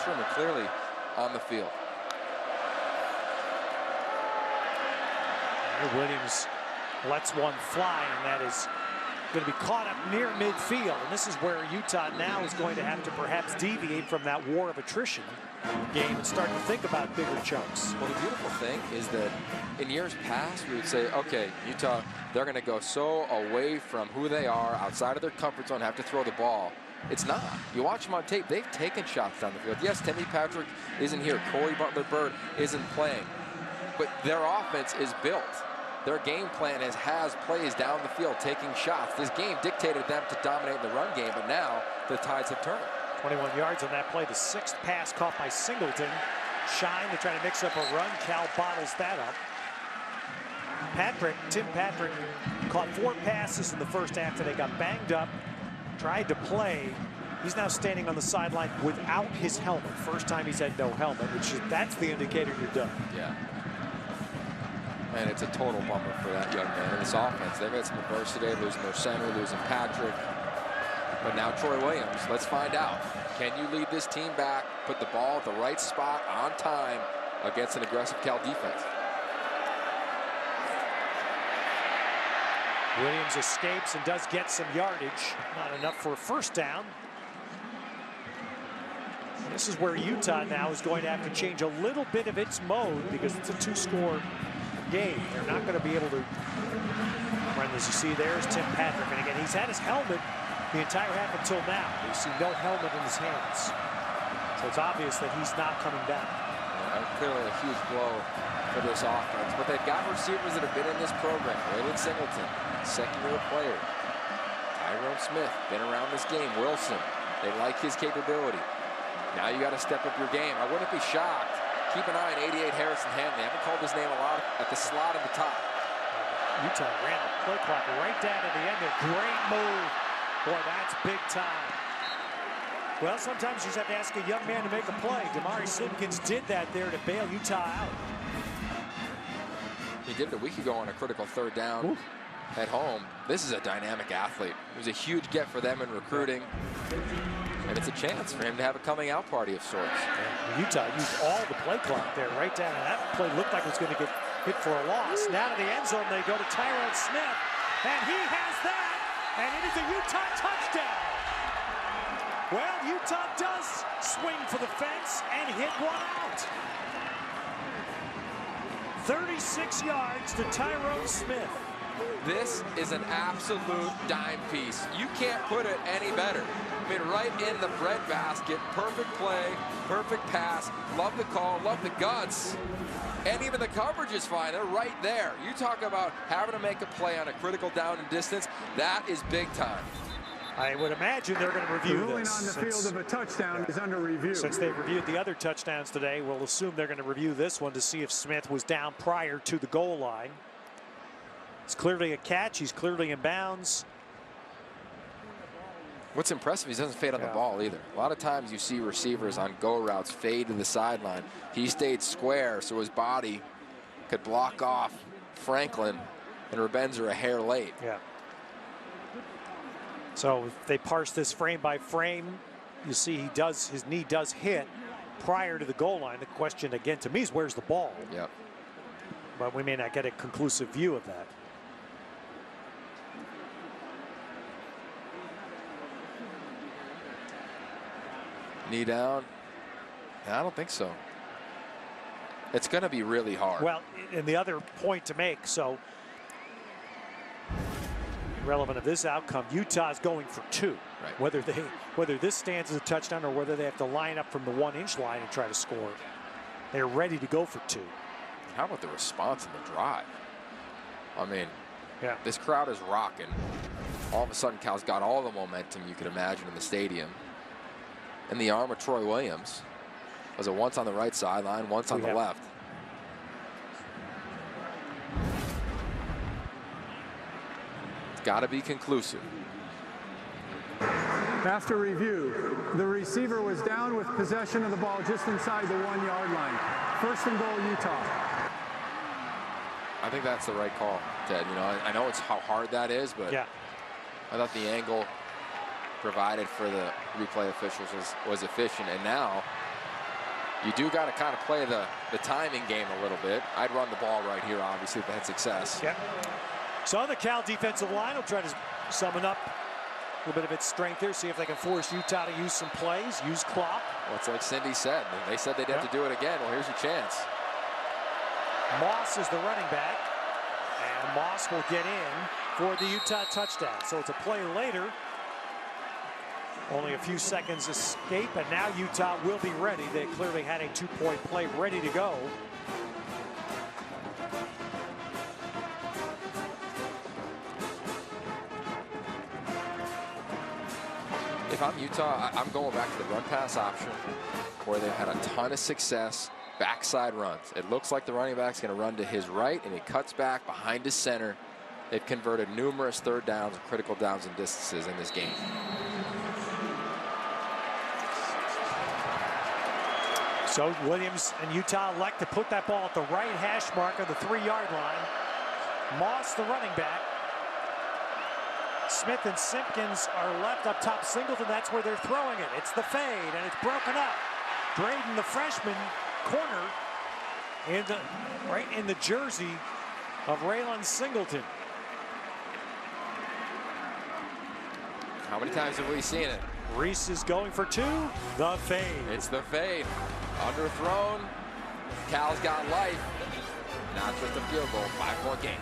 room and clearly on the field. Williams lets one fly, and that is going to be caught up near midfield. And this is where Utah now is going to have to perhaps deviate from that war of attrition game and start to think about bigger chunks. Well, the beautiful thing is that in years past, we would say, okay, Utah, they're going to go so away from who they are, outside of their comfort zone, have to throw the ball. It's not. You watch them on tape, they've taken shots down the field. Yes, Timmy Patrick isn't here. Corey Butler-Bird isn't playing. But their offense is built. Their game plan has plays down the field, taking shots. This game dictated them to dominate the run game, but now the tides have turned. 21 yards on that play. The 6th pass caught by Singleton. Shyne to try to mix up a run. Cal bottles that up. Tim Patrick caught 4 passes in the first half that they got banged up, tried to play. He's now standing on the sideline without his helmet. First time he's had no helmet, that's the indicator you're done. Yeah. And it's a total bummer for that young man in this offense. They've had some adversity, losing their center, losing Patrick. But now Troy Williams, let's find out. Can you lead this team back, put the ball at the right spot on time against an aggressive Cal defense? Williams escapes and does get some yardage. Not enough for a first down. This is where Utah now is going to have to change a little bit of its mode because it's a 2-score game. They're not going to be able to run. As you see, there's Tim Patrick. And again, he's had his helmet the entire half until now. You see no helmet in his hands. So it's obvious that he's not coming back. Clearly a huge blow for this offense. But they've got receivers that have been in this program. Raelon Singleton, second-year player. Tyrone Smith, been around this game. Wilson, they like his capability. Now you got to step up your game. I wouldn't be shocked. Keep an eye on 88 Harrison Hanley. I haven't called his name a lot at the slot at the top. Utah ran the play clock right down to the end there. Great move. Boy, that's big time. Well, sometimes you just have to ask a young man to make a play. Demari Simpkins did that there to bail Utah out. He did it a week ago on a critical 3rd down at home. This is a dynamic athlete. It was a huge get for them in recruiting. And it's a chance for him to have a coming out party of sorts. Yeah. Utah used all the play clock there right down. And that play looked like it was going to get hit for a loss. Now to the end zone, they go to Tyrone Smith. And he has that. And it is a Utah touchdown. Well, Utah does swing for the fence and hit one out. 36 yards to Tyrone Smith. This is an absolute dime piece. You can't put it any better. I mean, right in the breadbasket, perfect play, perfect pass. Love the call, love the guts. And even the coverage is fine. They're right there. You talk about having to make a play on a critical down and distance. That is big time. I would imagine they're going to review ruling this. On the field of a touchdown is under review. Since they've reviewed the other touchdowns today, we'll assume they're going to review this one to see if Smith was down prior to the goal line. It's clearly a catch. He's clearly in bounds. What's impressive, he doesn't fade on the ball either. A lot of times you see receivers on go routes fade to the sideline. He stayed square so his body could block off Franklin and Rebenzer a hair late. Yeah. So if they parse this frame by frame, you see his knee does hit prior to the goal line. The question again to me is where's the ball? Yep. But we may not get a conclusive view of that. Knee down? I don't think so. It's going to be really hard. Well, and the other point to make, so relevant of this outcome, Utah's going for 2. Right. Whether this stands as a touchdown or whether they have to line up from the 1-inch line and try to score. They're ready to go for 2. How about the response in the drive? I mean, yeah, this crowd is rocking. All of a sudden, Cal's got all the momentum you could imagine in the stadium. In the arm of Troy Williams. Was it once on the right sideline, once on the left? It's got to be conclusive. After review, the receiver was down with possession of the ball just inside the 1-yard line. 1st and goal, Utah. I think that's the right call, Ted. You know, I know it's how hard that is, but yeah, I thought the angle provided for the replay officials was efficient. And now you do got to kind of play the timing game a little bit. I'd run the ball right here, obviously, if they had success. Yep. So the Cal defensive line will try to summon up a little bit of its strength here, see if they can force Utah to use some plays, use clock. Well, it's like Cindy said. They said they'd have to do it again. Well, here's your chance. Moss is the running back, and Moss will get in for the Utah touchdown. So it's a play later. Only a few seconds escape, and now Utah will be ready. They clearly had a two-point play ready to go. If I'm Utah, I'm going back to the run-pass option where they've had a ton of success. Backside runs. It looks like the running back's going to run to his right, and he cuts back behind his center. They've converted numerous third downs and critical downs and distances in this game. So Williams and Utah elect to put that ball at the right hash mark of the 3-yard line. Moss, the running back. Smith and Simpkins are left up top. Singleton, that's where they're throwing it. It's the fade, and it's broken up. Braden, the freshman, corner, right in the jersey of Raelon Singleton. How many times have we seen it? Reese is going for 2. The fade. It's the fade. Underthrown. Cal's got life. Not just a field goal. 5-point game.